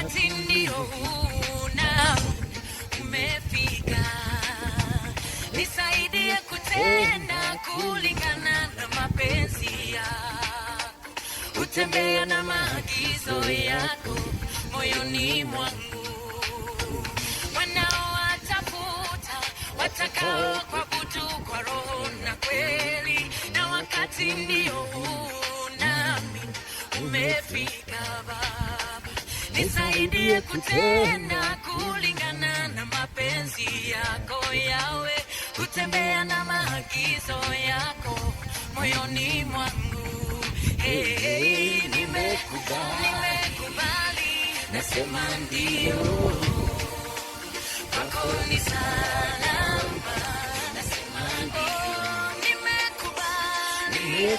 wakati ndio huu na umefika. Nisaidie kutenda kulingana na mapenzi yako, utembea na maagizo yako moyoni mwangu. Wanaowatafuta watakao kuabudu kwa roho na kweli, na wakati ndio huu nami umefika. Baba, nisaidie kutenda kulingana na mapenzi yako Yawe, kutembea na maagizo yako moyoni mwangu. Hey, hey, nimekubali, nasema ndio, kwako ni salama, nasema ndio. Nimekubali,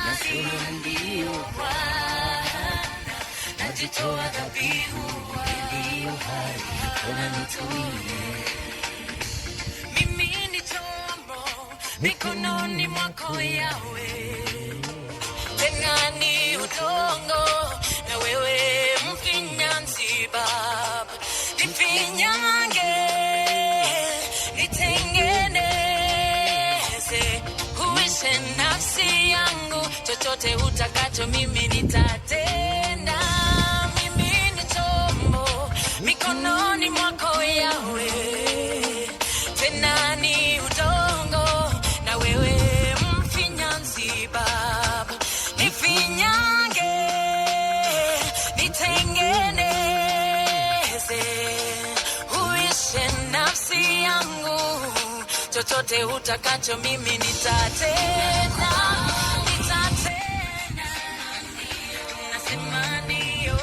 nasema ndio Bwana, najitoa dhabihu iliyo hai, unanitumie. Mimi ni chombo mikononi mwako Yawe, tena ni udongo na wewe mfinyanzi Baba, nifinyange, nitengeneze, huishe nafsi yangu, chochote utakacho mimi nitatenda. Mimi ni chombo mikononi mwako Yawe, tena ni udongo na wewe mfinyanzi Baba, nifinyange, nitengeneze, huishe nafsi yangu, chochote utakacho mimi nitatenda. Nasema ndio,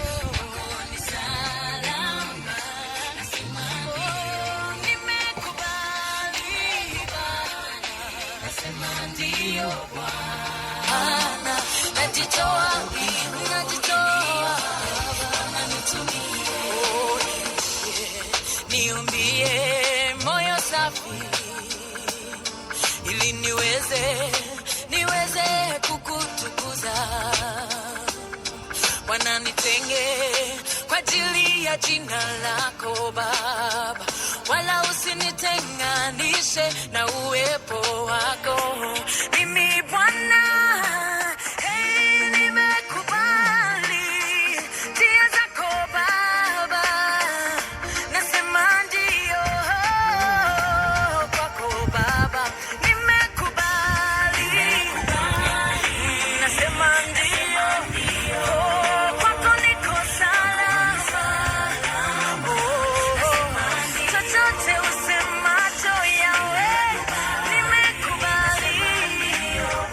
ni salama, nasema ndio. Nimekubali Bwana, nasema ndio Bwana, najitoa Bwana, nitumie. Niumbie moyo safi ili niweze kukutukuza. Bwana, nitenge kwa ajili ya jina lako Baba, wala usinitenganishe na uwepo wako. Mimi Bwana, hey, nimekubali njia zako Baba, nasema ndio kwako Baba. Nimekubali, nasema ndio kwako, niko salama. Chochote usemacho Yawe, nimekubali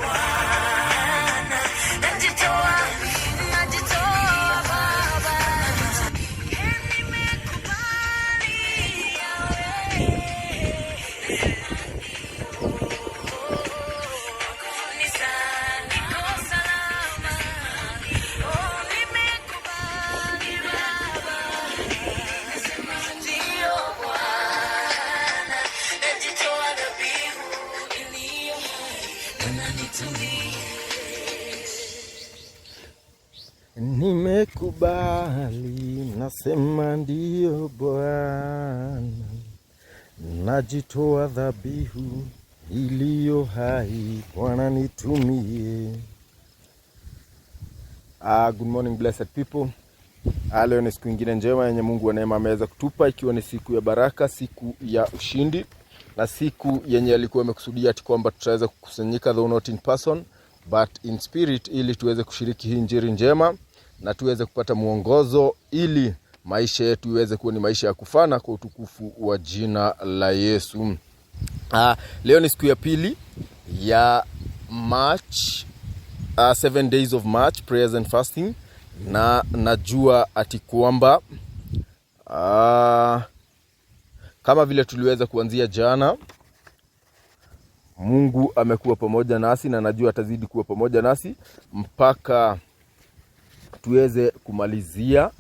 Bwana, najitoa Baba, nimekubali Yawe, niko salama. Oh, nimekubali Baba, nasema ndio Bwana, najitoa dhabihu iliyo hai, unanitumie. Nimekubali, nasema ndio Bwana, najitoa dhabihu iliyo hai, Bwana nitumie. Good morning blessed people. Leo ni siku nyingine njema yenye Mungu wa neema ameweza kutupa, ikiwa ni siku ya baraka, siku ya ushindi, na siku yenye alikuwa amekusudia ati kwamba tutaweza kukusanyika, though not in person but in spirit, ili tuweze kushiriki hii injili njema na tuweze kupata muongozo, ili maisha yetu iweze kuwa ni maisha ya kufana kwa utukufu wa jina la Yesu. Leo ni siku ya pili ya March, 7 days of March prayers and fasting, na najua ati kwamba kama vile tuliweza kuanzia jana, Mungu amekuwa pamoja nasi, na najua atazidi kuwa pamoja nasi mpaka tuweze kumalizia,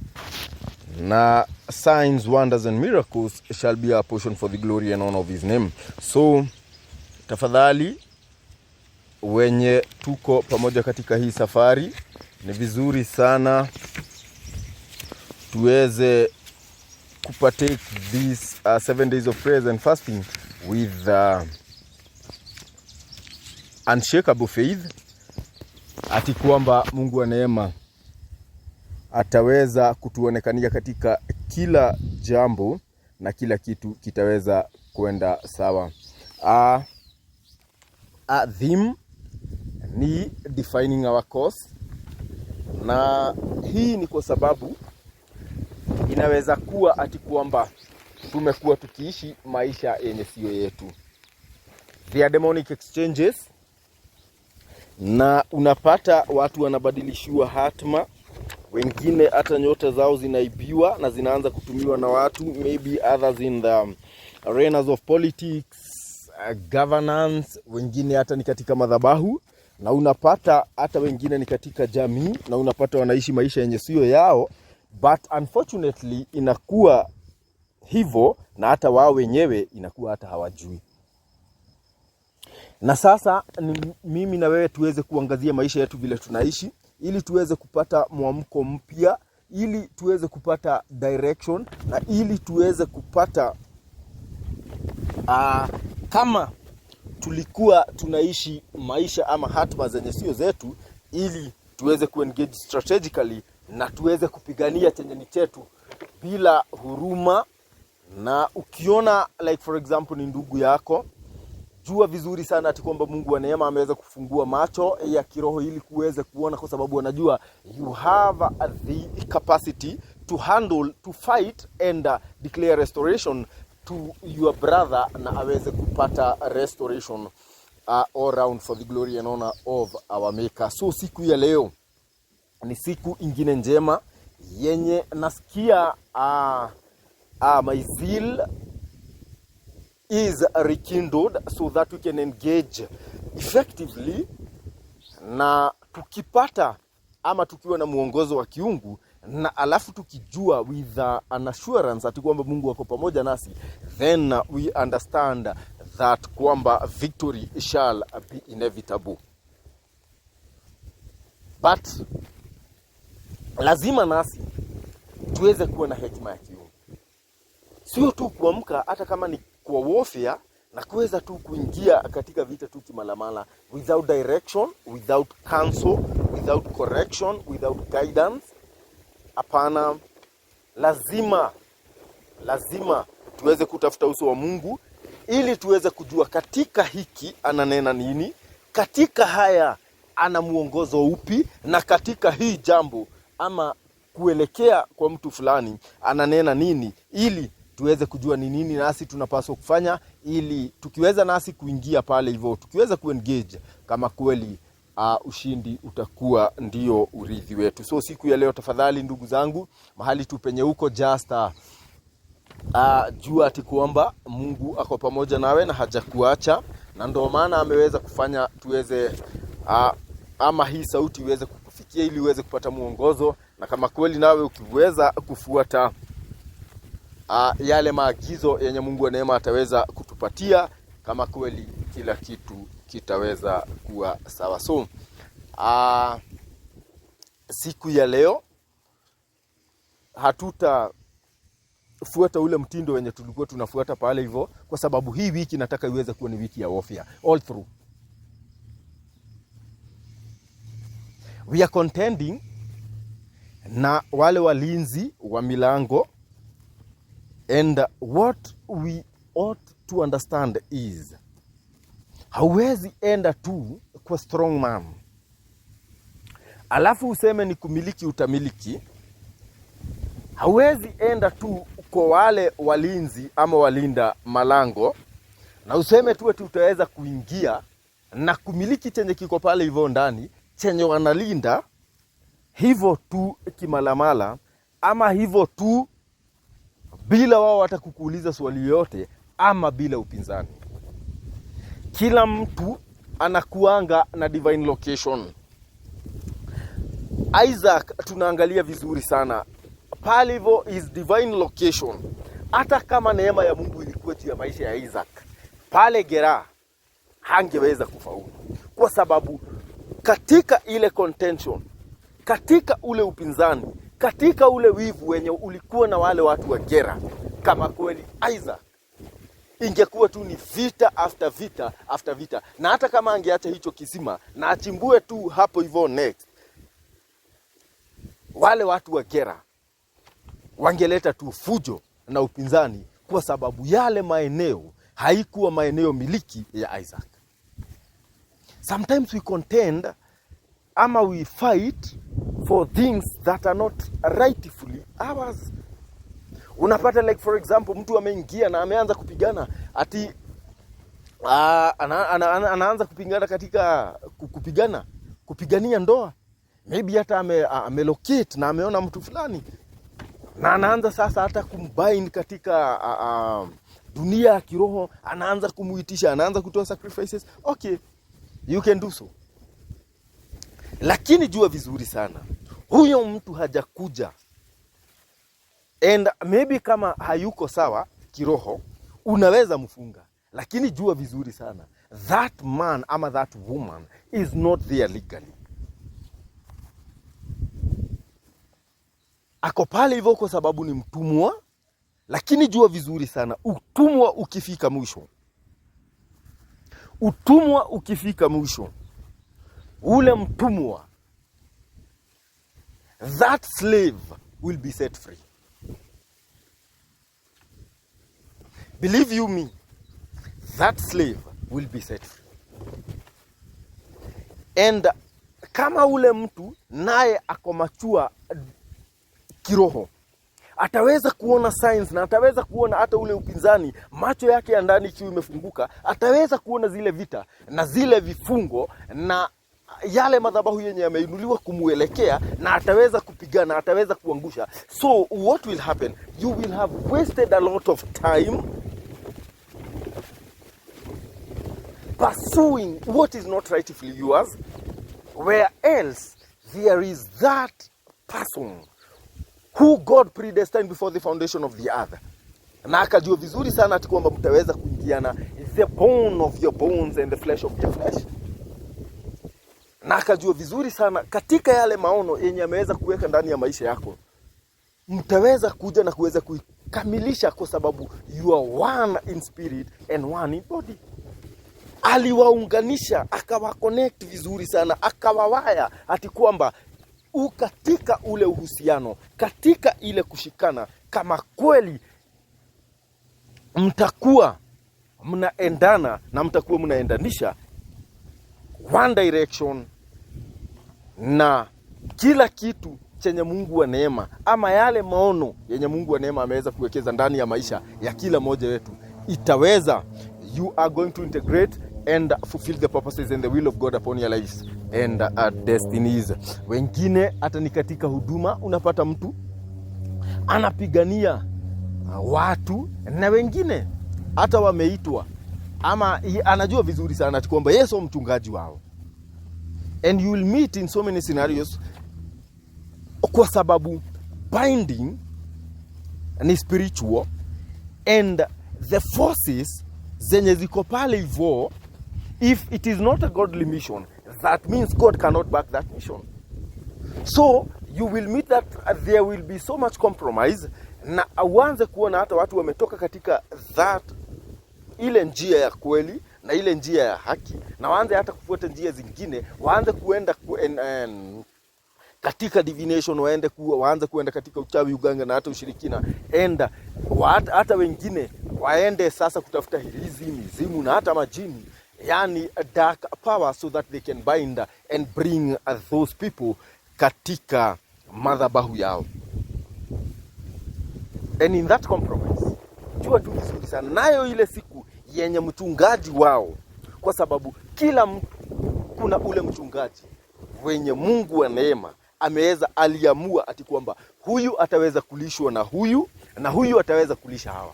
na signs, wonders and miracles shall be our portion for the glory and honor of his name. So tafadhali, wenye tuko pamoja katika hii safari, ni vizuri sana tuweze kupatake these 7 days of prayers and fasting with unshakable faith, ati kwamba Mungu wa neema ataweza kutuonekania katika kila jambo na kila kitu kitaweza kwenda sawa. Theme ni defining our course, na hii ni kwa sababu inaweza kuwa ati kwamba tumekuwa tukiishi maisha yenye sio yetu. There are demonic exchanges, na unapata watu wanabadilishiwa hatma, wengine hata nyota zao zinaibiwa na zinaanza kutumiwa na watu, maybe others in the arenas of politics, governance, wengine hata ni katika madhabahu, na unapata hata wengine ni katika jamii, na unapata wanaishi maisha yenye sio yao, but unfortunately inakuwa hivyo, na hata wao wenyewe inakuwa hata hawajui. Na sasa mimi na wewe tuweze kuangazia maisha yetu vile tunaishi, ili tuweze kupata mwamko mpya, ili tuweze kupata direction, na ili tuweze kupata kama tulikuwa tunaishi maisha ama hatma zenye sio zetu, ili tuweze kuengage strategically na tuweze kupigania chenye ni chetu bila huruma. Na ukiona like for example ni ndugu yako, jua vizuri sana ati kwamba Mungu wa neema ameweza kufungua macho ya kiroho ili kuweze kuona, kwa sababu anajua you have the capacity to handle, to fight and declare restoration to your brother, na aweze kupata restoration all round for the glory and honor of our Maker. So siku ya leo ni siku ingine njema yenye nasikia my zeal is rekindled so that we can engage effectively, na tukipata ama tukiwa na muongozo wa kiungu, na alafu tukijua with an assurance ati kwamba Mungu wako pamoja nasi, then we understand that kwamba victory shall be inevitable. But lazima nasi tuweze kuwa na hekima ya kiungu, sio tu kuamka hata kama ni kwa warfare na kuweza tu kuingia katika vita tu kimalamala, without direction, without counsel, without correction, without guidance. Hapana, lazima tuweze kutafuta uso wa Mungu, ili tuweze kujua katika hiki ananena nini, katika haya ana muongozo upi, na katika hii jambo ama kuelekea kwa mtu fulani ananena nini, ili tuweze kujua ni nini nasi tunapaswa kufanya, ili tukiweza nasi kuingia pale hivyo, tukiweza kuengage kama kweli ushindi utakuwa ndio urithi wetu. So siku ya leo tafadhali ndugu zangu, mahali tu penye uko, just jua ati kuomba Mungu ako pamoja nawe na hajakuacha, na ndio maana ameweza kufanya tuweze ama hii sauti iweze kukufikia, ili uweze kupata muongozo, na kama kweli nawe ukiweza kufuata yale maagizo yenye Mungu wa neema ataweza kutupatia, kama kweli kila kitu kitaweza kuwa sawa. So siku ya leo hatutafuata ule mtindo wenye tulikuwa tunafuata pale hivyo, kwa sababu hii wiki nataka iweze kuwa ni wiki ya warfare all through. We are contending na wale walinzi wa milango, and what we ought to understand is, hauwezi enda tu kwa strong man alafu useme ni kumiliki utamiliki. Hauwezi enda tu kwa wale walinzi ama walinda malango na useme tu eti utaweza kuingia na kumiliki chenye kiko pale hivyo ndani, chenye wanalinda hivyo tu kimalamala, ama hivyo tu bila wao watakukuuliza swali yote, ama bila upinzani. Kila mtu anakuanga na divine location. Isaac tunaangalia vizuri sana pale hivyo is divine location. Hata kama neema ya Mungu ilikuwa juu ya maisha ya Isaac, pale Gerar hangeweza kufaulu, kwa sababu katika ile contention, katika ule upinzani, katika ule wivu wenye ulikuwa na wale watu wa Gera, kama kweli Isaac ingekuwa tu ni vita after vita after vita, na hata kama angeacha hicho kisima na achimbue tu hapo hivyo next, wale watu wa Gera wangeleta tu fujo na upinzani, kwa sababu yale maeneo haikuwa maeneo miliki ya Isaac. Sometimes we contend ama we fight for things that are not rightfully ours. Unapata like for example, mtu ameingia na ameanza kupigana ati anaanza kupigana katika kupigania ndoa. Maybe hata amelocate na ameona mtu fulani na anaanza sasa hata kumbind katika dunia ya kiroho, anaanza kumuitisha, anaanza kutoa sacrifices. Okay, you can do so. Lakini jua vizuri sana, huyo mtu hajakuja, and maybe kama hayuko sawa kiroho unaweza mfunga, lakini jua vizuri sana that man ama that woman is not there legally. Ako pale hivyo kwa sababu ni mtumwa, lakini jua vizuri sana utumwa ukifika mwisho, ule mtumwa, that slave will be set free. Believe you me, that slave will be set free. And kama ule mtu naye akomachua kiroho, ataweza kuona signs na ataweza kuona hata ule upinzani, macho yake ya ndani ikiwa imefunguka, ataweza kuona zile vita na zile vifungo na yale madhabahu yenye yameinuliwa kumuelekea, na ataweza kupigana, ataweza kuangusha. So what will happen? You will have wasted a lot of time pursuing what is not rightfully yours, where else there is that person who God predestined before the foundation of the earth. Na akajua vizuri sana ati kwamba mtaweza kuingiana, the bone of your bones and the flesh of your flesh. Na akajua vizuri sana katika yale maono yenye ameweza kuweka ndani ya maisha yako, mtaweza kuja na kuweza kuikamilisha, kwa sababu you are one in spirit and one in body. Aliwaunganisha, akawaconnect vizuri sana, akawawaya ati kwamba katika ule uhusiano, katika ile kushikana, kama kweli mtakuwa mnaendana na mtakuwa mnaendanisha one direction, na kila kitu chenye Mungu wa neema ama yale maono yenye Mungu wa neema ameweza kuwekeza ndani ya maisha ya kila mmoja wetu, itaweza, you are going to integrate and fulfill the purposes and the will of God upon your lives and destinies. Wengine hata ni katika huduma, unapata mtu anapigania watu, na wengine hata wameitwa ama anajua vizuri sana kwamba Yesu mchungaji wao. And you will meet in so many scenarios, kwa sababu binding ni spiritual, and the forces zenye ziko pale hivyo, if it is not a godly mission, that means God cannot back that mission. So you will meet that there will be so much compromise, na uanze kuona hata watu wametoka katika that ile njia ya kweli na ile njia ya haki, na waanze hata kufuata njia zingine, waanze kuenda katika divination, waanze kuenda katika uchawi, uganga na hata ushirikina, enda hata wengine waende sasa kutafuta hirizi, mizimu na hata majini, yani dark power, so that they can bind and bring those people katika madhabahu yao. And in that compromise, jua tu vizuri sana nayo ile siku yenye mchungaji wao, kwa sababu kila mtu kuna ule mchungaji wenye Mungu wa neema aliamua ati kwamba huyu ataweza kulishwa na huyu, na huyu ataweza kulisha hawa.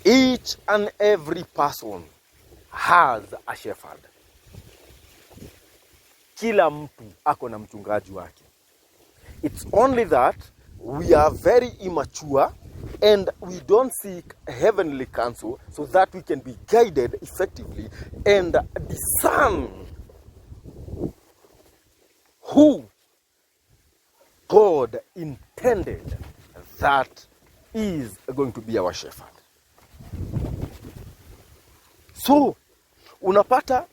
Each and every person has a shepherd. Kila mtu ako na mchungaji wake. It's only that we are very immature and we don't seek heavenly counsel, so that we can be guided effectively and discern who God intended that is going to be our shepherd. So unapata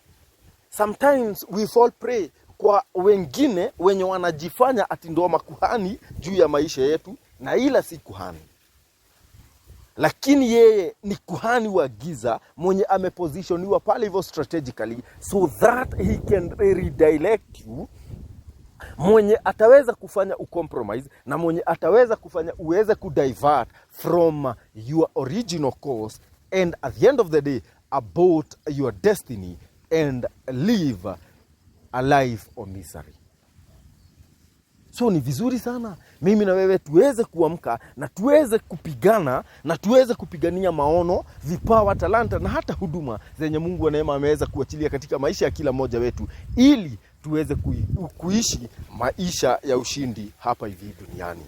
sometimes we fall prey kwa wengine wenye wanajifanya ati ndio makuhani juu ya maisha yetu, na ila si kuhani, lakini yeye ni kuhani wa giza mwenye amepositioniwa pale hivyo strategically so that he can redirect you, mwenye ataweza kufanya ucompromise na mwenye ataweza kufanya uweze kudivert from your original course and at the end of the day about your destiny and live a life of misery. So ni vizuri sana mimi na wewe tuweze kuamka na tuweze kupigana na tuweze kupigania maono, vipawa, talanta na hata huduma zenye Mungu wa neema ameweza kuachilia katika maisha ya kila mmoja wetu, ili tuweze kuishi maisha ya ushindi hapa hivi duniani.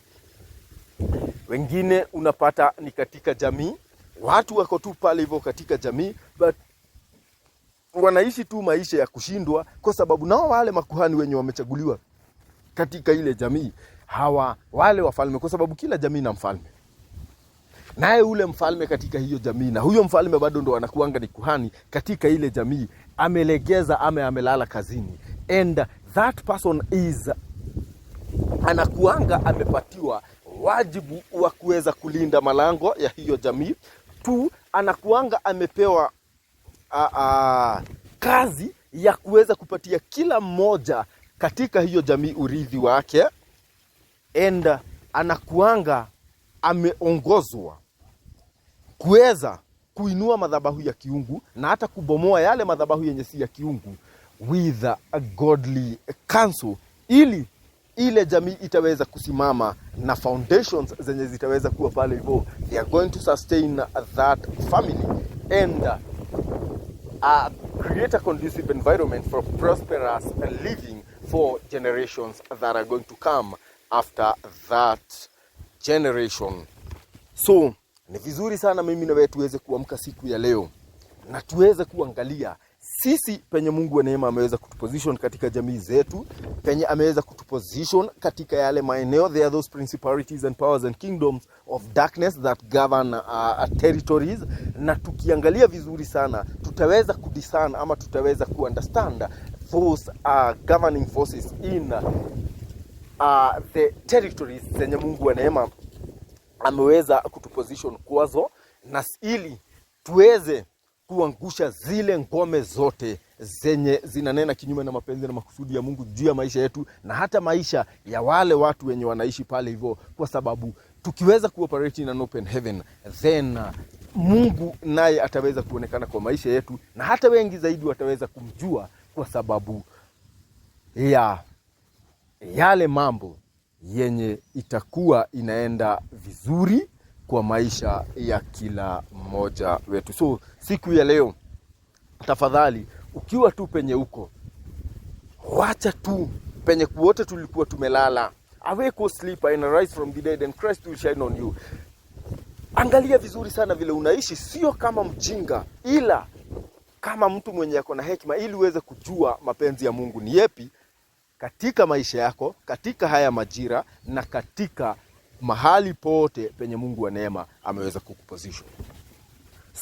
Wengine unapata ni katika jamii, watu wako tu pale hivyo katika jamii, but wanaishi tu maisha ya kushindwa kwa sababu nao wale makuhani wenye wamechaguliwa katika ile jamii wale wafalme, kwa sababu kila jamii na mfalme, naye ule mfalme katika hiyo jamii, na huyo mfalme bado ndo anakuanga ni kuhani katika ile jamii, amelegeza amelala kazini, and that person is anakuanga amepatiwa wajibu wa kuweza kulinda malango ya hiyo jamii tu, anakuanga amepewa kazi ya kuweza kupatia kila mmoja katika hiyo jamii urithi wake, and anakuanga ameongozwa kuweza kuinua madhabahu ya kiungu na hata kubomoa yale madhabahu yenye si ya kiungu with a godly counsel, ili ile jamii itaweza kusimama na foundations zenye zitaweza kuwa pale hivyo. They are going to sustain that family and create a conducive environment for prosperous living for generations that are going to come after that generation. So ni vizuri sana mimi na wewe tuweze kuamka siku ya leo na tuweze kuangalia sisi penye Mungu wa neema ameweza kutuposition katika jamii zetu, penye ameweza kutuposition katika yale maeneo. There are those principalities and powers and kingdoms of darkness that govern territories, na tukiangalia vizuri sana tutaweza kudiscern ama tutaweza kuunderstand those governing forces in the territories zenye Mungu wa neema ameweza kutuposition kwazo, na ili tuweze kuangusha zile ngome zote zenye zinanena kinyume na mapenzi na makusudi ya Mungu juu ya maisha yetu na hata maisha ya wale watu wenye wanaishi pale hivyo, kwa sababu tukiweza kuoperate in an open heaven, then Mungu naye ataweza kuonekana kwa maisha yetu na hata wengi zaidi wataweza kumjua, kwa sababu ya yale mambo yenye itakuwa inaenda vizuri kwa maisha ya kila mmoja wetu. So siku ya leo tafadhali, ukiwa tu penye uko, wacha tu penye kuote tulikuwa tumelala, awake or sleep and arise from the dead and Christ will shine on you. Angalia vizuri sana vile unaishi, sio kama mjinga, ila kama mtu mwenye ako na hekima, ili uweze kujua mapenzi ya Mungu ni yapi katika maisha yako, katika haya majira na katika mahali pote penye Mungu wa neema ameweza kukuposition.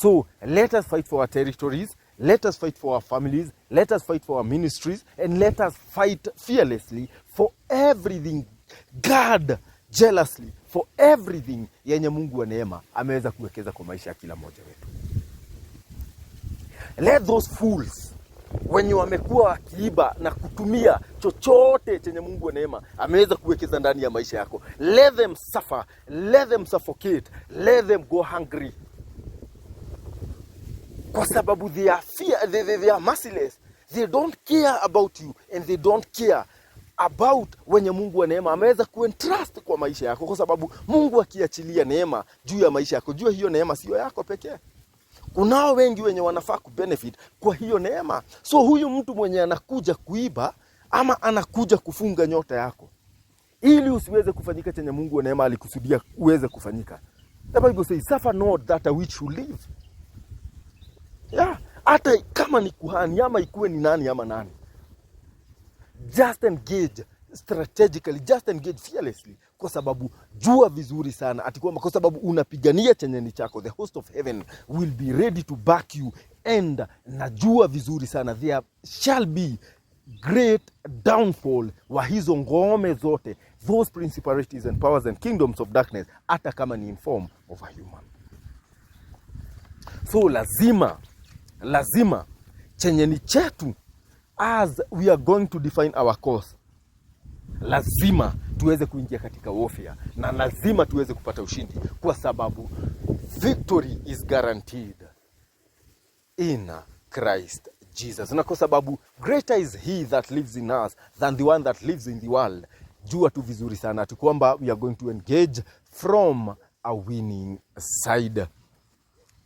So let us fight for our territories, let us fight for our families, let us fight for our ministries, and let us fight fearlessly for everything, guard jealously for everything yenye Mungu wa neema ameweza kuwekeza kwa maisha ya kila mmoja wetu. Let those fools wenye wamekuwa wakiiba na kutumia chochote chenye Mungu wa neema ameweza kuwekeza ndani ya maisha yako, let them suffer, let them suffocate, let them go hungry, kwa sababu they are merciless. They don't care about you and they don't care about wenye Mungu wa neema ameweza kuentrust kwa maisha yako, kwa sababu Mungu akiachilia neema juu ya maisha yako, jua hiyo neema sio yako pekee. Kunao wengi wenye wanafaa kubenefit kwa hiyo neema. So huyu mtu mwenye anakuja kuiba ama anakuja kufunga nyota yako ili usiweze kufanyika chenye Mungu wa neema alikusudia uweze kufanyika, the Bible says suffer not that which will live. Yeah, hata kama ni kuhani ama ikuwe ni nani ama nani, just engage strategically, just engage fearlessly, kwa sababu jua vizuri sana ati kwamba kwa sababu unapigania chenye ni chako, the host of heaven will be ready to back you, and najua vizuri sana there shall be great downfall wa hizo ngome zote, those principalities and powers and kingdoms of darkness, hata kama ni in form of a human. So lazima chenye ni chetu, as we are going to define our course, lazima tuweze kuingia katika warfare, na lazima tuweze kupata ushindi, kwa sababu victory is guaranteed in Christ Jesus. Na kwa sababu greater is he that lives in us than the one that lives in the world. Jua tu vizuri sana ati kwamba we are going to engage from a winning side.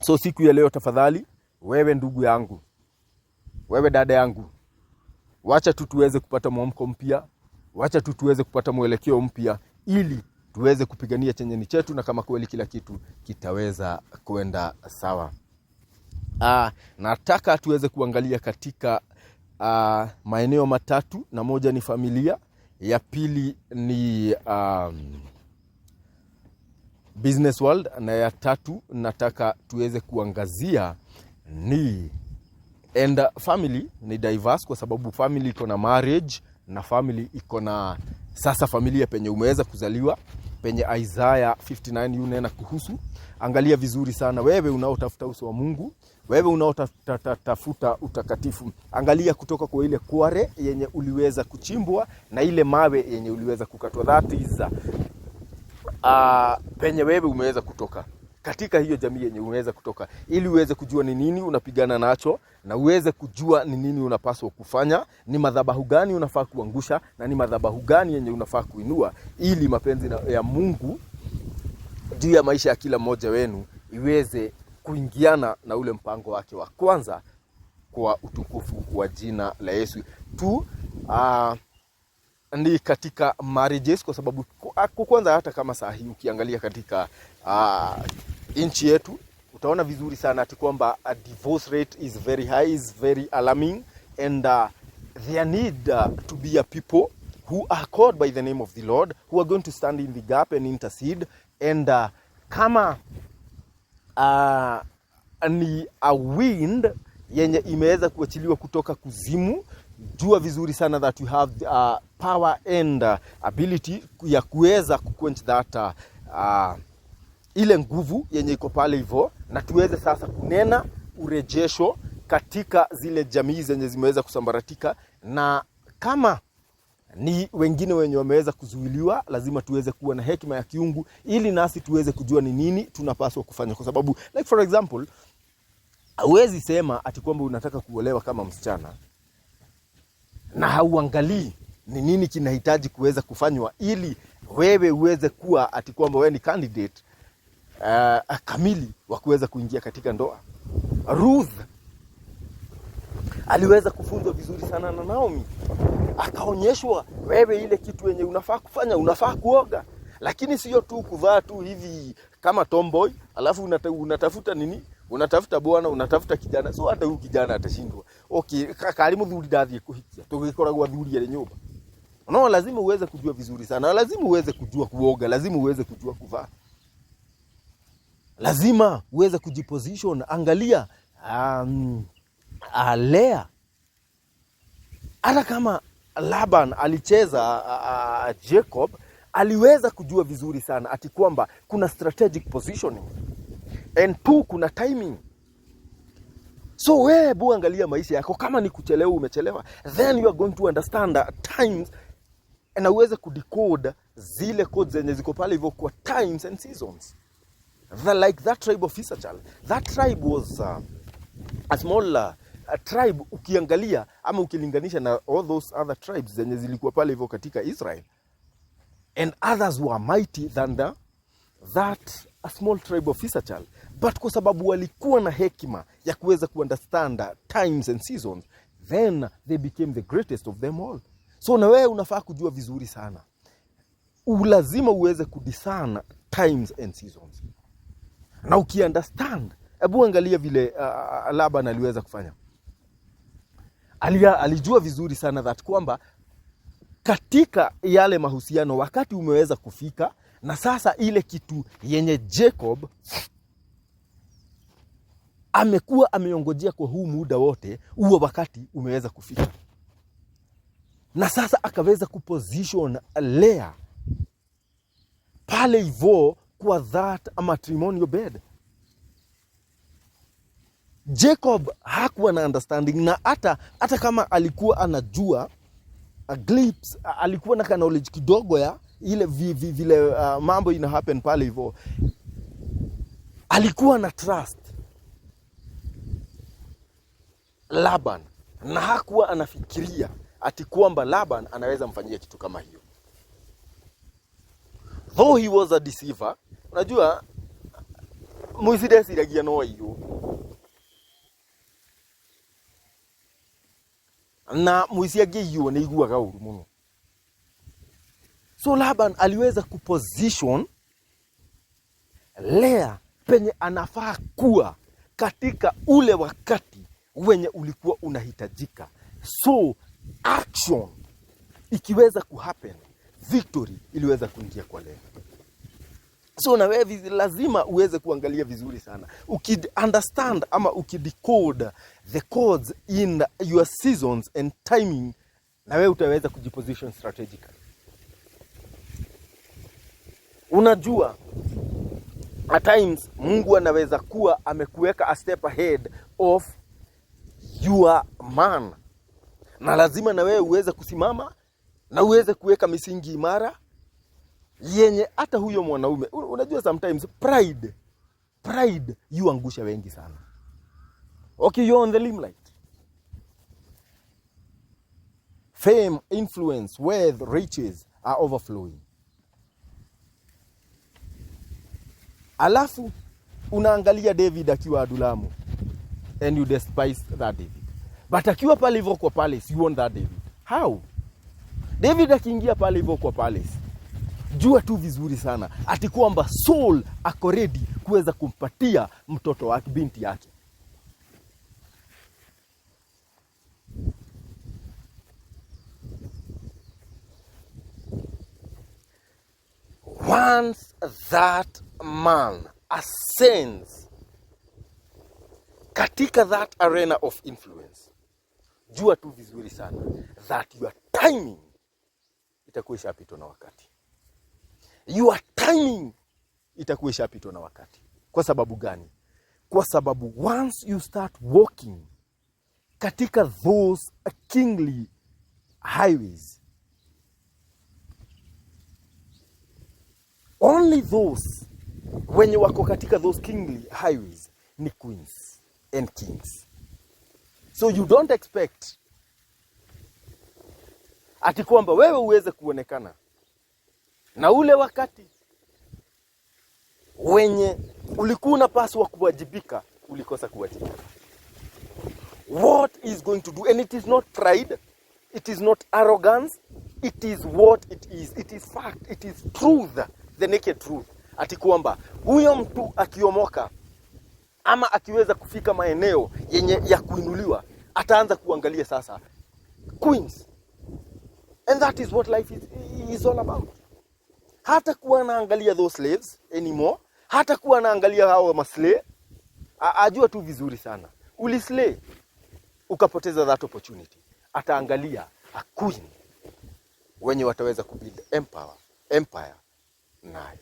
So siku ya leo tafadhali, wewe ndugu yangu, wewe dada yangu, wacha tu tuweze kupata mwamko mpya, wacha tu tuweze kupata mwelekeo mpya, ili tuweze kupigania chenye ni chetu, na kama kweli kila kitu kitaweza kwenda sawa. Nataka tuweze kuangalia katika maeneo matatu, na moja ni familia, ya pili ni business world, na ya tatu nataka tuweze kuangazia ni family. Ni diverse kwa sababu family iko na marriage, na family iko na sasa familia penye umeweza kuzaliwa, penye Isaiah 59 unena kuhusu. Angalia vizuri sana wewe unaotafuta uso wa Mungu, wewe unaotafuta utakatifu, angalia kutoka kwa ile kware yenye uliweza kuchimbwa na ile mawe yenye uliweza kukatwa. That is penye wewe umeweza kutoka, katika hiyo jamii yenye umeweza kutoka, ili uweze kujua ni nini unapigana nacho, na uweze kujua ni nini unapaswa kufanya, ni madhabahu gani unafaa kuangusha, na ni madhabahu gani yenye unafaa kuinua, ili mapenzi ya Mungu juu ya maisha ya kila mmoja wenu iweze kuingiana na ule mpango wake wa kwanza, kwa utukufu wa jina la Yesu tu. Ni katika marriages, kwa sababu kwanza hata kama saa hii ukiangalia katika nchi yetu, utaona vizuri sana ati kwamba divorce rate is very high, is very alarming, and there need to be a people who are called by the name of the Lord, who are going to stand in the gap and intercede. And kama ni a wind yenye imeweza kuachiliwa kutoka kuzimu, jua vizuri sana that you have power and ability ya kuweza kuquench that ile nguvu yenye iko pale hivyo, na tuweze sasa kunena urejesho katika zile jamii zenye zimeweza kusambaratika. Na kama ni wengine wenye wameweza kuzuiliwa, lazima tuweze kuwa na hekima ya kiungu, ili nasi tuweze kujua ni nini tunapaswa kufanya. Kwa sababu like for example, huwezi sema ati kwamba unataka kuolewa kama msichana na hauangalii ni nini kinahitaji kuweza kufanywa ili wewe uweze kuwa ati kwamba wewe ni candidate kamili wa kuweza kuingia katika ndoa. Ruth aliweza kufunzwa vizuri sana na Naomi, akaonyeshwa wewe ile kitu yenye unafaa kufanya, unafaa kuoga, lakini sio tu kuvaa tu hivi kama tomboy, alafu unatafuta nini? Unatafuta bwana, unatafuta kijana. So hata huyu kijana atashindwa. Okay, karimu thuri dathie kuhikia, tugikoragwa thuri ile nyumba. No, lazima uweze kujua vizuri sana, lazima uweze kujua kuoga, lazima uweze kujua kuvaa, lazima uweze kujiposition. Angalia Lea, hata kama Laban alicheza Jacob, aliweza kujua vizuri sana ati kwamba kuna strategic positioning and two, kuna timing. So wewe bu angalia maisha yako, kama ni kuchelewa umechelewa, then you are going to understand times, na uweze kudecode zile codes zenye ziko pale hivyo kwa times and seasons. Like that tribe of Issachar, that tribe was a small tribe ukiangalia ama ukilinganisha na all those other tribes zenye zilikuwa pale hivyo katika Israel, and others were mighty than that a small tribe of Issachar. But kwa sababu walikuwa na hekima ya kuweza kuunderstand times and seasons, then they became the greatest of them all. So na wewe unafaa kujua vizuri sana, lazima uweze kudiscern times and seasons. Na ukiunderstand, hebu angalia vile Laban aliweza kufanya. Alijua vizuri sana that kwamba katika yale mahusiano wakati umeweza kufika, na sasa ile kitu yenye Jacob amekuwa ameongojea kwa huu muda wote, huo wakati umeweza kufika. Na sasa akaweza kuposition Leah pale hivyo kwa that matrimonial bed. Jacob hakuwa na understanding, na hata kama alikuwa anajua a glimpse, alikuwa na knowledge kidogo ya ile vile mambo ina happen pale hivyo, alikuwa na trust Laban, na hakuwa anafikiria ati kwamba Laban anaweza mfanyia kitu kama hiyo. Though he was a deceiver, unajua muisidesi iragia no hiyo, na muisiagie hiyo ni iguaga uru muno. So Laban aliweza kuposition Leah penye anafaa kuwa katika ule wakati wenye ulikuwa unahitajika. So action ikiweza kuhappen, victory iliweza kuingia kwa Leah. So na wewe lazima uweze kuangalia vizuri sana. Understand ama ukidecode the codes in your seasons and timing, na wewe utaweza kujiposition strategically. Unajua at times Mungu anaweza kuwa amekuweka a step ahead of your man, na lazima na wewe uweze kusimama na uweze kuweka misingi imara yenye hata huyo mwanaume. Unajua sometimes pride yuangusha wengi sana. Okay, you're on the limelight, fame, influence, wealth, riches are overflowing, alafu unaangalia David akiwa Adulamu and you despise that David, but akiwa pale hivyo kwa palace you want that David. How? David akiingia pale hivyo kwa palace, jua tu vizuri sana ati kwamba Saul ako ready kuweza kumpatia mtoto wake, binti yake. Once that man ascends katika that arena of influence, jua tu vizuri sana that your timing itakuwa ishapitwa na wakati. Your timing itakuwa ishapitwa na wakati. Kwa sababu gani? Kwa sababu once you start walking katika those kingly highways, only those wenye wako katika those kingly highways ni queens and kings. So you don't expect ati kwamba wewe uweze kuonekana na ule wakati wenye ulikuwa unapaswa kuwajibika, ulikosa kuwajibika. What is going to do? And it is not pride, it is not arrogance, it is what it is. It is fact, it is truth, the naked truth. Ati kwamba huyo mtu akiomoka ama akiweza kufika maeneo yenye ya kuinuliwa, ataanza kuangalia sasa queens. And that is what life is all about. Hata kuwa anaangalia those slaves anymore, hata kuwa anaangalia hao maslave, ajua tu vizuri sana ulislay ukapoteza that opportunity. Ataangalia a queen wenye wataweza kubuild empire naye.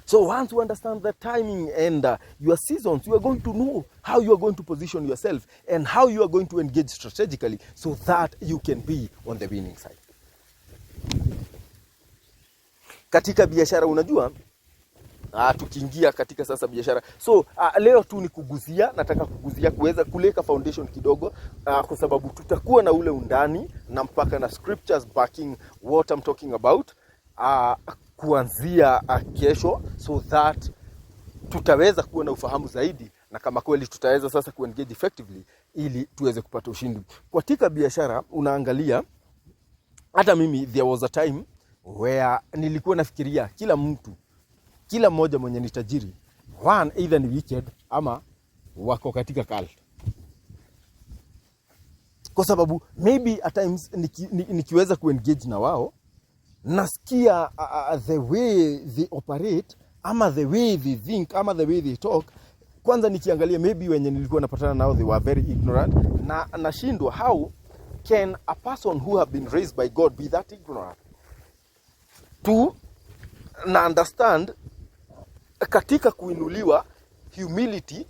So once you understand the timing and your seasons, you are going to know how you are going to position yourself and how you are going to engage strategically so that you can be on the winning side. Katika biashara unajua, tukiingia katika sasa biashara. So leo tu ni kuguzia, nataka kuguzia kuweza kuleka foundation kidogo, kwa sababu tutakuwa na ule undani na mpaka na scriptures backing what I'm talking about kuanzia kesho, so that tutaweza kuwa na ufahamu zaidi, na kama kweli tutaweza sasa kuengage effectively ili tuweze kupata ushindi. Katika biashara unaangalia, hata mimi there was a time where nilikuwa nafikiria kila mmoja mwenye ni tajiri, one either ni wicked ama wako katika cult. Kwa sababu maybe at times nikiweza kuengage na wao, nasikia the way they operate, ama the way they think, ama the way they talk. Kwanza nikiangalia maybe wenye nilikuwa napatana nao, they were very ignorant, na nashindwa how can a person who have been raised by God be that ignorant? Na understand katika kuinuliwa, humility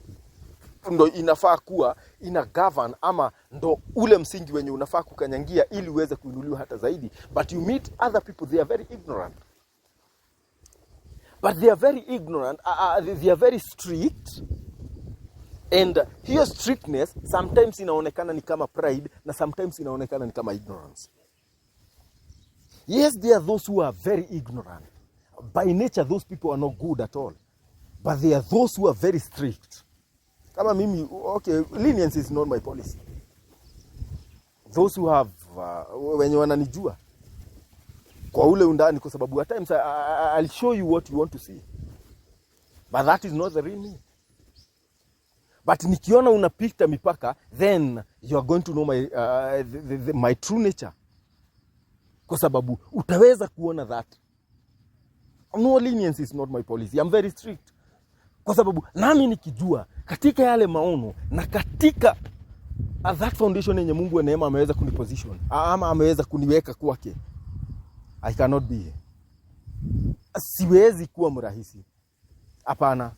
ndo inafaa kuwa ina govern, ama ndo ule msingi wenye unafaa kukanyangia ili uweze kuinuliwa hata zaidi. But you meet other people, they are very ignorant. But they are very ignorant, they are very strict. And hiyo strictness sometimes inaonekana ni kama pride, na sometimes inaonekana ni kama ignorance. Yes, there are those who are very ignorant. By nature, those people are not good at all. But there are those who are very strict. Kama mimi, okay, leniency is not my policy. Those who have, wenye wananijua kwa ule undani, kwa sababu at times I'll show you what you want to see. But that is not the real me. But nikiona unapita mipaka, then you are going to know my true nature. Kwa sababu utaweza kuona that. No, leniency is not my policy. I'm very strict. Kwa sababu nami nikijua katika yale maono na katika that foundation yenye Mungu wa neema ameweza kuniposition, ama ameweza kuniweka kwake, I cannot be. Siwezi kuwa mrahisi. Hapana.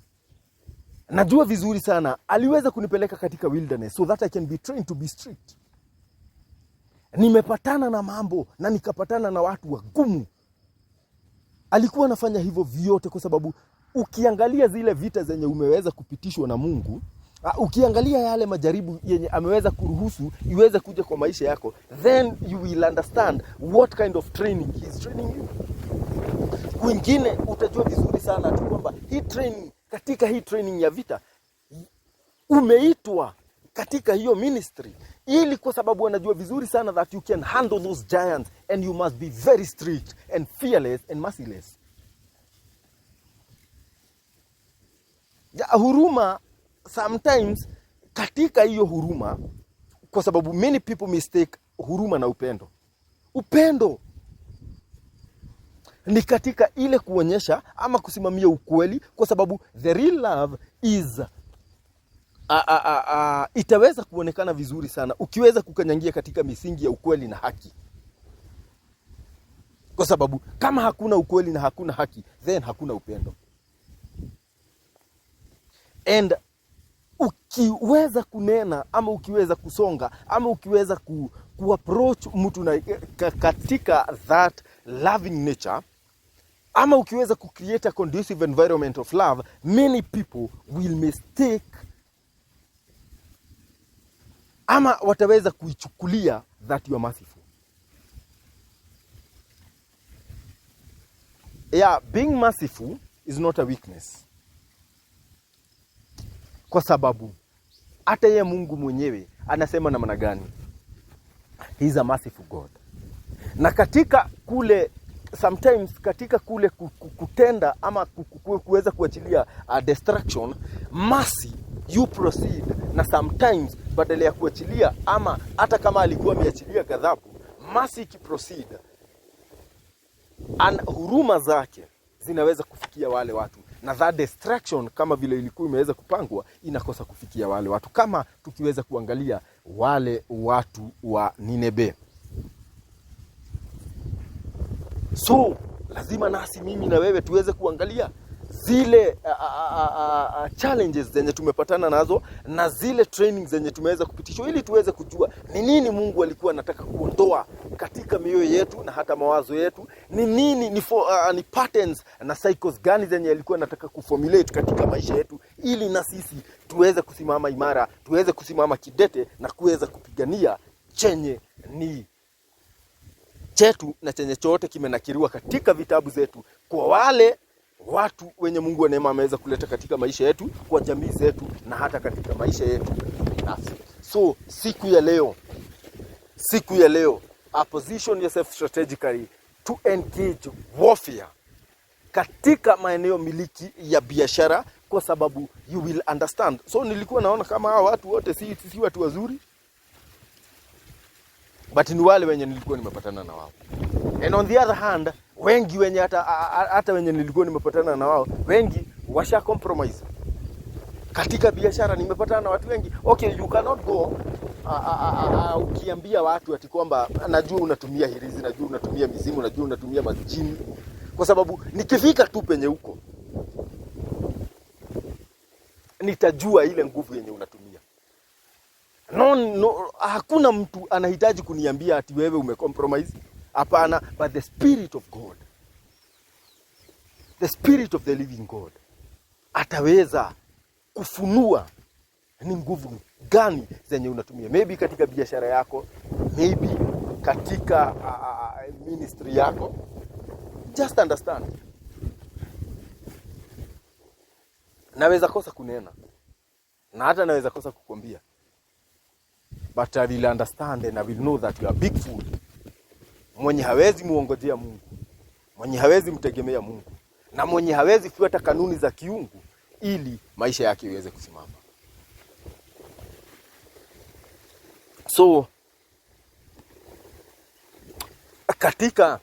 Najua vizuri sana aliweza kunipeleka katika wilderness so that I can be trained to be strict. Nimepatana na mambo na nikapatana na watu wagumu. Alikuwa anafanya hivyo vyote kwa sababu ukiangalia zile vita zenye umeweza kupitishwa na Mungu, ukiangalia yale majaribu yenye ameweza kuruhusu iweze kuja kwa maisha yako, then you will understand what kind of training he is training you. Wengine utajua vizuri sana tu kwamba katika hii training ya vita umeitwa katika hiyo ministry, ili kwa sababu wanajua vizuri sana that you can handle those giants, and you must be very strict and fearless and merciless. Huruma sometimes, katika hiyo huruma, kwa sababu many people mistake huruma na upendo. Upendo ni katika ile kuonyesha ama kusimamia ukweli, kwa sababu the real love is itaweza kuonekana vizuri sana ukiweza kukanyangia katika misingi ya ukweli na haki. Kwa sababu kama hakuna ukweli na hakuna haki, then hakuna upendo. And ukiweza kunena ama ukiweza kusonga ama ukiweza kuapproach mtu na katika that loving nature, ama ukiweza kucreate a conducive environment of love, many people will mistake ama wataweza kuichukulia that you are merciful. Yeah, being merciful is not a weakness. Kwa sababu hata yeye Mungu mwenyewe anasema namna gani? He is a merciful God. Na katika kule sometimes katika kule kutenda ama kuweza kuachilia destruction, mercy you proceed. Na sometimes badala ya kuachilia, ama hata kama alikuwa ameachilia ghadhabu, mercy ikiproceed, huruma zake zinaweza kufikia wale watu, na that destruction kama vile ilikuwa imeweza kupangwa inakosa kufikia wale watu. Kama tukiweza kuangalia wale watu wa Nineve. So lazima nasi mimi na wewe tuweze kuangalia zile challenges zenye tumepatana nazo na zile training zenye tumeweza kupitishwa, ili tuweze kujua ni nini Mungu alikuwa anataka kuondoa katika mioyo yetu na hata mawazo yetu. Ni nini ni patterns na cycles gani zenye alikuwa anataka kuformulate katika maisha yetu, ili na sisi tuweze kusimama imara, tuweze kusimama kidete na kuweza kupigania chenye ni chetu na chenye chote kimenakiriwa katika vitabu zetu, kwa wale watu wenye Mungu wa neema ameweza kuleta katika maisha yetu, kwa jamii zetu na hata katika maisha yetu nasi. So siku ya leo position yourself strategically to engage warfare katika maeneo miliki ya biashara, kwa sababu you will understand. So nilikuwa naona kama hawa watu wote si watu wazuri. but ni wale wenye nilikuwa nimepatana na wao. And on the other hand, wengi wenye hata wenye nilikuwa nimepatana na wao, wengi washa compromise. Katika biashara nimepatana na watu wengi. Okay, you cannot go ukiambia watu ati kwamba najua unatumia hirizi, najua unatumia mizimu, najua unatumia majini, kwa sababu nikifika tu penye huko nitajua ile nguvu yenye unatumia. No, hakuna mtu anahitaji kuniambia ati wewe umecompromise. Hapana, but the Spirit of God, the Spirit of the living God ataweza kufunua ni nguvu gani zenye unatumia. Maybe katika biashara yako, maybe katika ministry yako. Just understand. Naweza kosa kunena, na hata naweza kosa kukwambia, but I will understand and I will know that you are big fool. Mwenye hawezi muongojea Mungu, mwenye hawezi mtegemea Mungu, na mwenye hawezi fuata kanuni za kiungu ili maisha yake iweze kusimama. So katika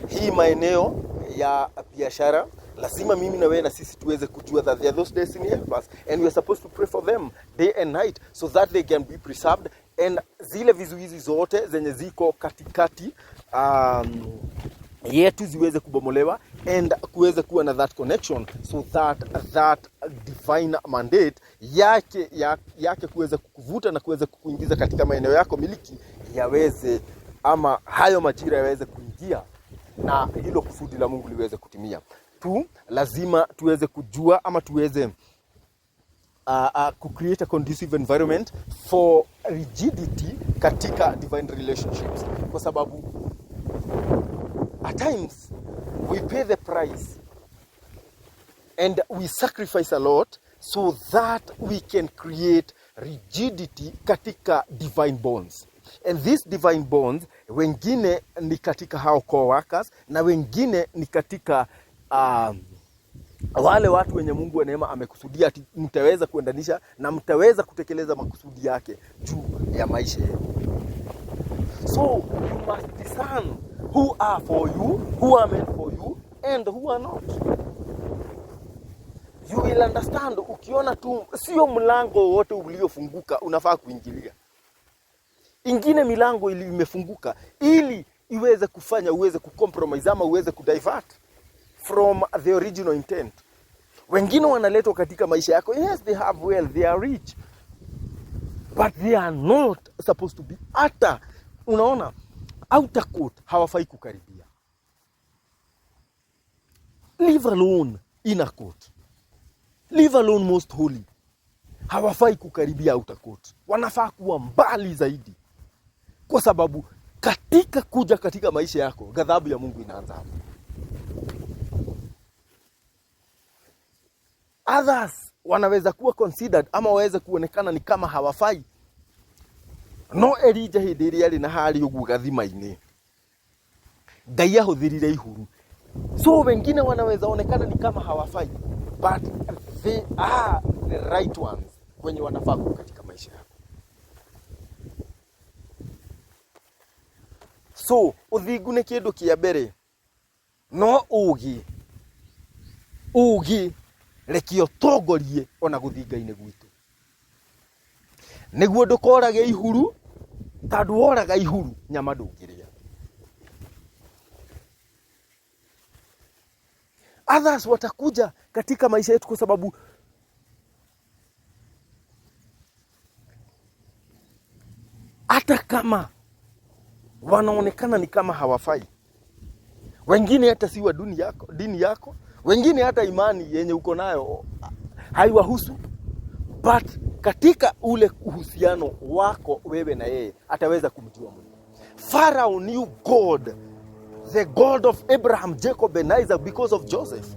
hii maeneo ya biashara, lazima mimi na wewe na sisi tuweze kujua that there are those destiny helpers and we are supposed to pray for them day and night so that they can be preserved, and zile vizuizi zote zenye ziko katikati yetu ziweze kubomolewa and kuweze kuwa na that connection so that divine mandate yake kuweza kukuvuta na kuweza kukuingiza katika maeneo yako miliki yaweze, ama hayo majira yaweze kuingia na hilo kusudi la Mungu liweze kutimia. Lazima tuweze kujua ama tuweze create a conducive environment for rigidity katika divine relationships, kwa sababu at times we pay the price and we sacrifice a lot so that we can create rigidity katika divine bonds. And these divine bonds, wengine ni katika hao co-workers na wengine ni katika wale watu wenye Mungu wa neema amekusudia ati mtaweza kuendanisha na mtaweza kutekeleza makusudi yake juu ya maisha yenu. So you must discern who are for you, who are meant for you, and who are not. You will understand. Ukiona tu sio mlango wote uliofunguka unafaa kuingilia. Ingine milango ili imefunguka ili iweze kufanya uweze kucompromise ama uweze kudivert from the original intent. Wengine wanaletwa katika maisha yako. Yes, they have wealth, they are rich, but they are not supposed to be. Hata unaona outer court hawafai kukaribia, leave alone inner court, leave alone most holy. Hawafai kukaribia outer court, wanafaa kuwa mbali zaidi, kwa sababu katika kuja katika maisha yako ghadhabu ya Mungu inaanza hapo. Others wanaweza kuwa considered ama waweze kuonekana ni kama hawafai. No Elijah hindiri yari na hari ugu gathima-ini, Ngai ahuthirire ihuru. So wengine wanaweza onekana ni kama hawafai, but they are the right ones kwenye wanafaa katika maisha yako. So uthingu ni kindu kia mbere, no ugi rekio tongorie ona guthinga-ini gwitu, niguo ndukorage ihuru, tondu woraga ihuru nyama ndungiria. Others watakuja katika maisha yetu kwa sababu hata kama wanaonekana ni kama hawafai, wengine hata si wa dini yako, wengine hata imani yenye uko nayo haiwahusu, but katika ule uhusiano wako wewe na yeye ataweza kumjua Mungu. Pharaoh knew God, the God of Abraham, Jacob and Isaac because of Joseph.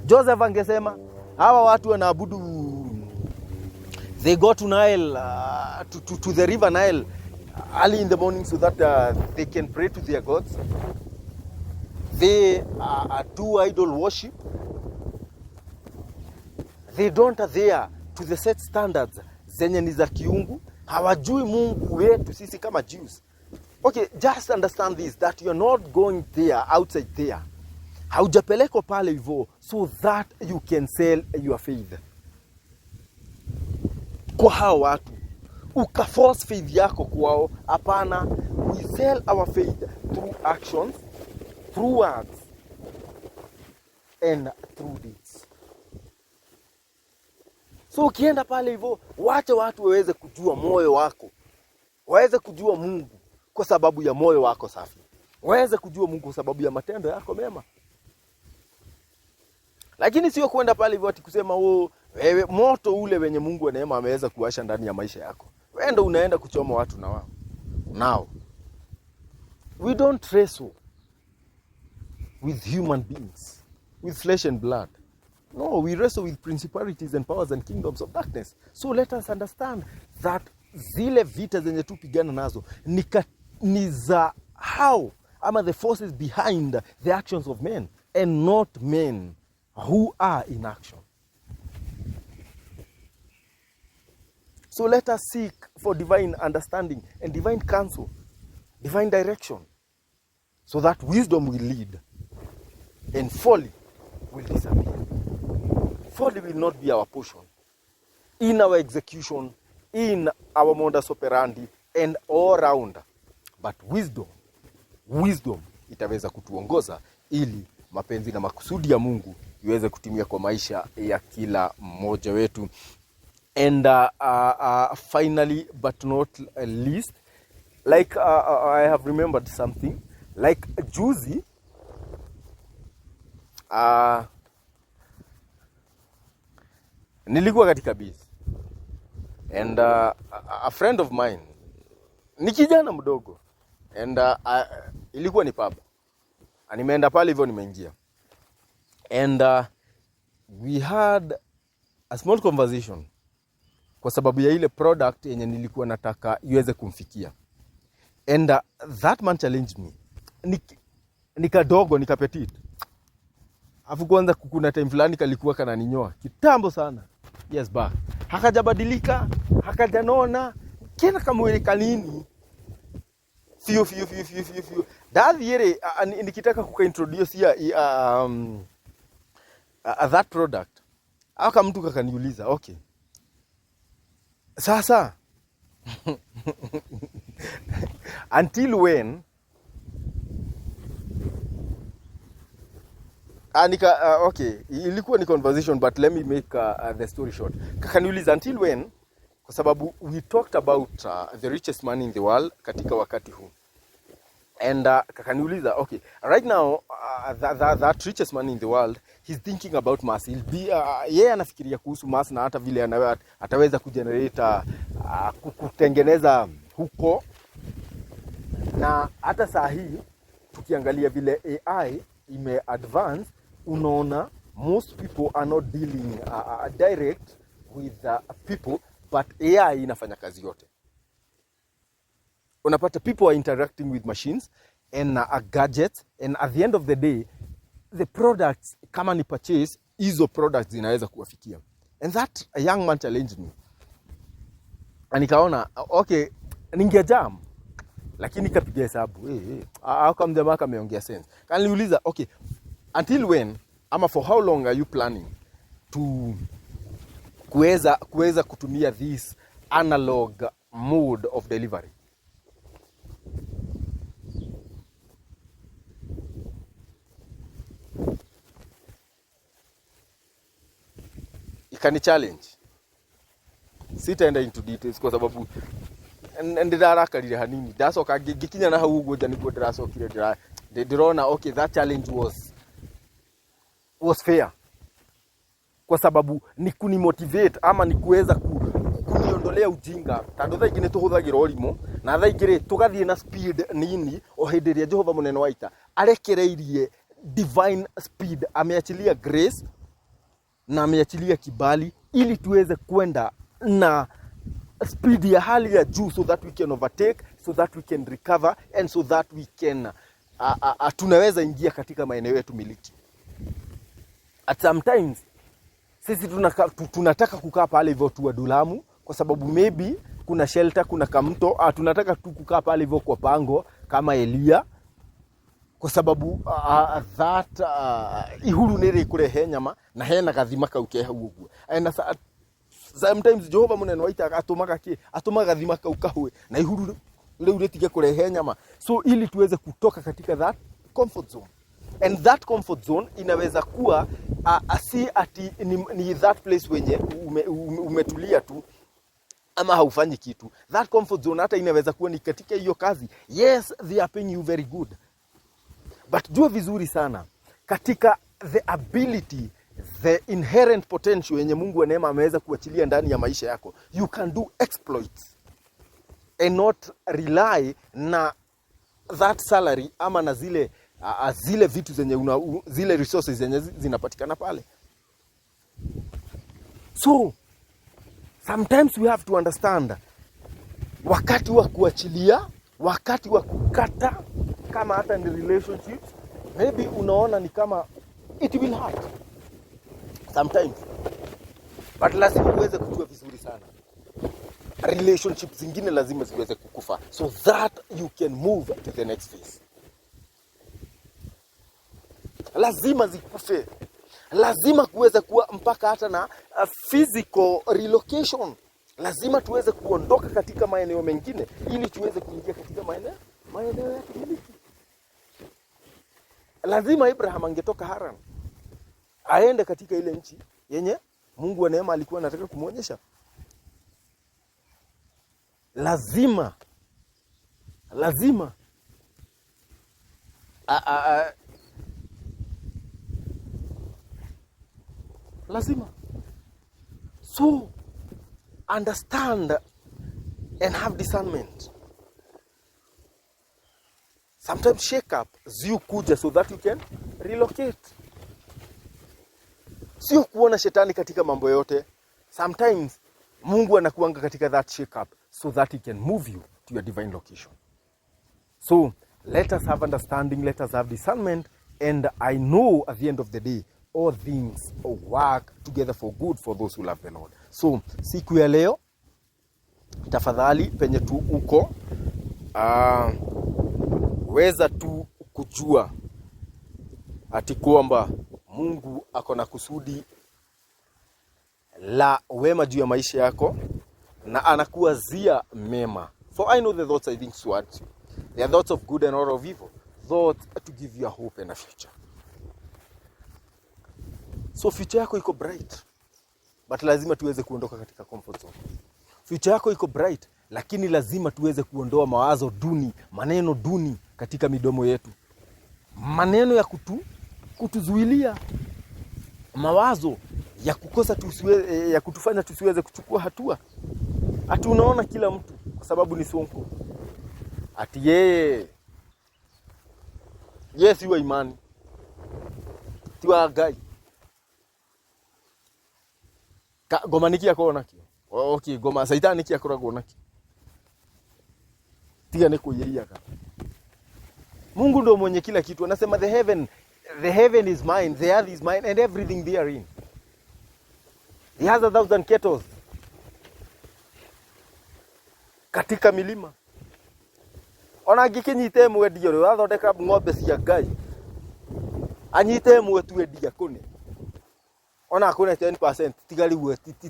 Joseph angesema hawa watu wanaabudu, they go to Nile, to the river Nile early in the morning so that they can pray to their gods. They do idol worship. They don't adhere to the set standards zenye ni za kiungu, hawajui Mungu wetu sisi kama Jews. Okay, just understand this, that you're not going there, outside there. Haujapelekwa pale hivyo so that you can sell your faith kwa hao watu, ukaforce faith yako kwao. Hapana, we sell our faith through actions, through words and through deeds. So ukienda pale hivyo, wacha watu waweze kujua moyo wako, waweze kujua Mungu kwa sababu ya moyo wako safi, waweze kujua Mungu kwa sababu ya matendo yako mema. Lakini sio kwenda pale hivyo ati kusema wewe moto ule wenye Mungu wa neema ameweza kuwasha ndani ya maisha yako, wewe ndio unaenda kuchoma watu na wao. Now, we don't wrestle with human beings, with flesh and blood. No, we wrestle with principalities and powers and kingdoms of darkness. So let us understand that zile vita zenye tupigana nazo ni za how ama the forces behind the actions of men and not men who are in action. So let us seek for divine understanding and divine counsel, divine direction, so that wisdom will lead and folly will disappear. Folly will not be our portion in our execution, in our modus operandi and all round. But wisdom itaweza kutuongoza ili mapenzi na makusudi ya Mungu iweze kutimia kwa maisha ya kila mmoja wetu. And finally, but not least, like I have remembered something, like juzi, nilikuwa katika busy, and a friend of mine, ni kijana mdogo, and ilikuwa ni pub, nimeenda pale hivyo, nimeingia, and we had a small conversation kwa sababu ya ile product yenye nilikuwa nataka iweze kumfikia. And that man challenged me. Nikadogo, nikapetit. Afu kwanza kuna time fulani kalikuwa kananinyoa kitambo sana. Yes, back. Hakajabadilika, hakajanona, kena kamwele kanini. Fio. Dadhi yere nikitaka kukaintroduce ya that product. Aka mtu kakaniuliza, okay, sasa until when okay, ilikuwa ni conversation, but let me make the story short. Kakaniuliza until when, kwa sababu we talked about the richest man in the world katika wakati huu. And kakaniuliza, okay, right now that richest man in the world, he's thinking about Mars. He'll be yeye anafikiria kuhusu Mars na hata vile ataweza kugenerate kutengeneza huko. Na hata saa hii tukiangalia vile AI ime advance, unaona most people are not dealing direct with people, but AI inafanya kazi yote. Unapata people are interacting with machines and gadgets, and at the end of the day the products kama ni purchase, hizo products zinaweza kuwafikia. And that a young man challenged me, nikaona okay, ningejam, lakini kapiga hesabu au kama jamaa kameongea sense. Kaniuliza, okay, until when ama for how long are you planning to kuweza kutumia this analog mode of delivery? Ikani challenge. Sitaenda into details kwa sababu ndirakarire hanini. Ndacoka gikinya na hau ugo niguo ndiracokire ndirona okay, that challenge was fair. Kwa sababu ni kunimotivate ama ni kuweza kuniondolea ujinga. Tando tha ingine tuhuthagira orimo na tha ingire tugathie na speed nini o hindiria Jehova munene waita arekereirie divine speed, ameachilia grace na ameachilia kibali ili tuweze kwenda na speed ya hali ya juu, so that we can overtake, so that we can recover, and so that we can tunaweza ingia katika maeneo yetu miliki. At sometimes sisi tunataka kukaa pale hivyo tu Dulamu, kwa sababu maybe kuna shelter, kuna kamto, tunataka tu kukaa pale hivyo kwa pango kama Elia, kwa sababu that ihuru nere kurehe nyama na hena gathima kauke hau uguo. And sometimes Jehova munene waita atumaga gathima kaukahwe na ihuru leo retige kurehe nyama, so ili tuweze kutoka katika that comfort zone. And that comfort zone inaweza kuwa si ati ni that place wenye umetulia tu ama haufanyi kitu. That comfort zone hata inaweza kuwa ni katika hiyo kazi. Yes, they are paying you very good, but jua vizuri sana katika the ability, the inherent potential yenye Mungu wa neema ameweza kuachilia ndani ya maisha yako. You can do exploits and not rely na that salary ama na zile vitu zenye zile resources zenye zinapatikana pale. So sometimes we have to understand wakati wa kuachilia, wakati wa kukata, kama hata ni relationships, maybe unaona ni kama it will hurt sometimes, but lazima uweze kujua vizuri sana relationships zingine lazima ziweze kukufa so that you can move to the next phase. Lazima zikufe, lazima kuweze kuwa mpaka hata na physical relocation. Lazima tuweze kuondoka katika maeneo mengine ili tuweze kuingia katika maeneo ya kimiliki. Lazima Abraham angetoka Haran aende katika ile nchi yenye Mungu wa neema alikuwa anataka kumuonyesha. Lazima so understand and have discernment. Sometimes shake up ziu kuja so that you can relocate. Sio kuona shetani katika mambo yote. Sometimes Mungu anakuanga katika that shake up so that he can move you to your divine location. So let us have understanding, let us have discernment, and I know at the end of the day all things work together for good for those who love the Lord. So siku ya leo tafadhali penye tu uko weza tu kujua ati kwamba Mungu ako na kusudi la wema juu ya maisha yako na anakuwazia mema. For I know the thoughts I think towards you, they are thoughts of good and not of evil, thoughts to give you a hope and a future. So future yako iko bright, but lazima tuweze kuondoka katika comfort zone. Future yako iko bright, lakini lazima tuweze kuondoa mawazo duni, maneno duni katika midomo yetu. Maneno ya kutuzuilia, mawazo ya kukosa ya kutufanya tusiweze kuchukua hatua. Ati unaona kila mtu kwa sababu ni sonko, ati yeye si wa imani, tiwa gai goma niki yako nakio. Okay, goma saitani niki yakoragwo nakio. Tiga ni kuyeria ka. Mungu ndo mwenye kila kitu. Anasema the heaven is mine, the earth is mine, and everything therein. He has 1,000 cattle katika milima. Ona gikinyite mwe dio ro athondeka ng'ombe cia Ngai. Anyite mwe tu endia kune. Ona akune 10%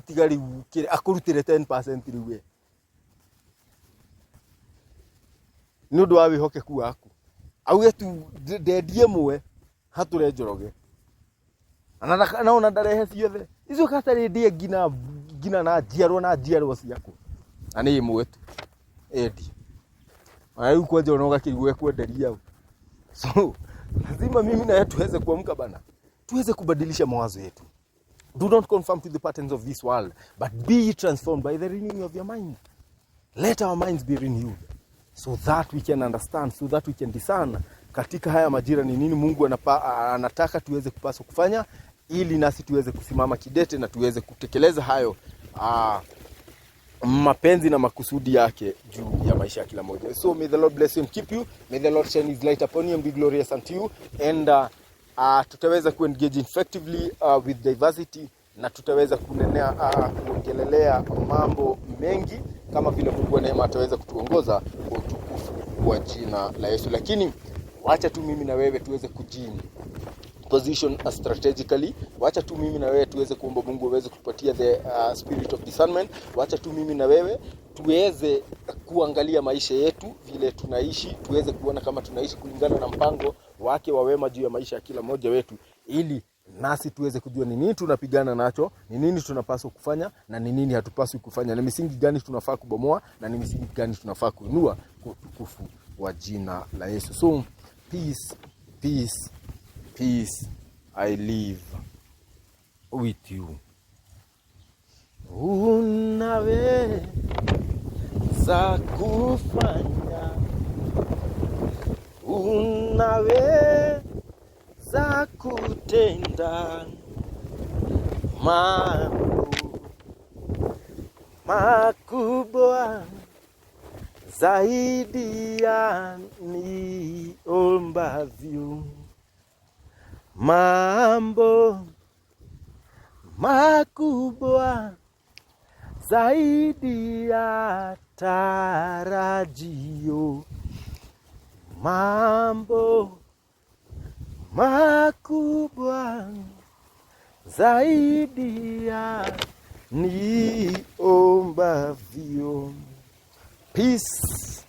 tigari kire akurutire 10% riwe. Nundu wa wihokeku waku. Auge tu ndendie mwe hature njoroge. Anaona ndarehe ciothe. Icio katari ndie ngina na njiarwo ciaku. Ani imwe tu. Edi. Ayu kwa jona ugakirigwe kwenderia au. So lazima mimi na yetu tuweze kuamka bana. Tuweze kubadilisha mawazo yetu. Do not conform to the patterns of this world, but be transformed by the renewing of your mind. Let our minds be renewed so that we can understand, so that we can discern katika haya majira ni nini Mungu anataka tuweze kupaswa kufanya ili nasi tuweze kusimama kidete na tuweze kutekeleza hayo mapenzi na makusudi yake juu ya maisha ya kila mmoja. So may the Lord bless you and keep you. May the Lord shine his light upon you and be glorious unto you. And tutaweza kuengage effectively with diversity na tutaweza kuongelelea mambo mengi, kama vile Mungu wa neema ataweza kutuongoza kwa utukufu wa jina la Yesu. Lakini wacha tu mimi na wewe tuweze position strategically. Wacha tu mimi na wewe tuweze kuomba Mungu aweze kutupatia the spirit of discernment. Wacha tu mimi na wewe tuweze kuangalia maisha yetu vile tunaishi, tuweze kuona kama tunaishi kulingana na mpango wake wa wema juu ya maisha ya kila mmoja wetu, ili nasi tuweze kujua ni nini tunapigana nacho, ni nini tunapaswa kufanya na ni nini hatupaswi kufanya, na misingi gani tunafaa kubomoa na ni misingi gani tunafaa kuinua kwa utukufu wa jina la Yesu. So peace, peace, peace I live with you. Unaweza kufanya, unaweza kutenda mambo makubwa zaidi ya niombavyo, mambo makubwa zaidi ya tarajio, mambo makubwa zaidi ya niombavyo. Peace.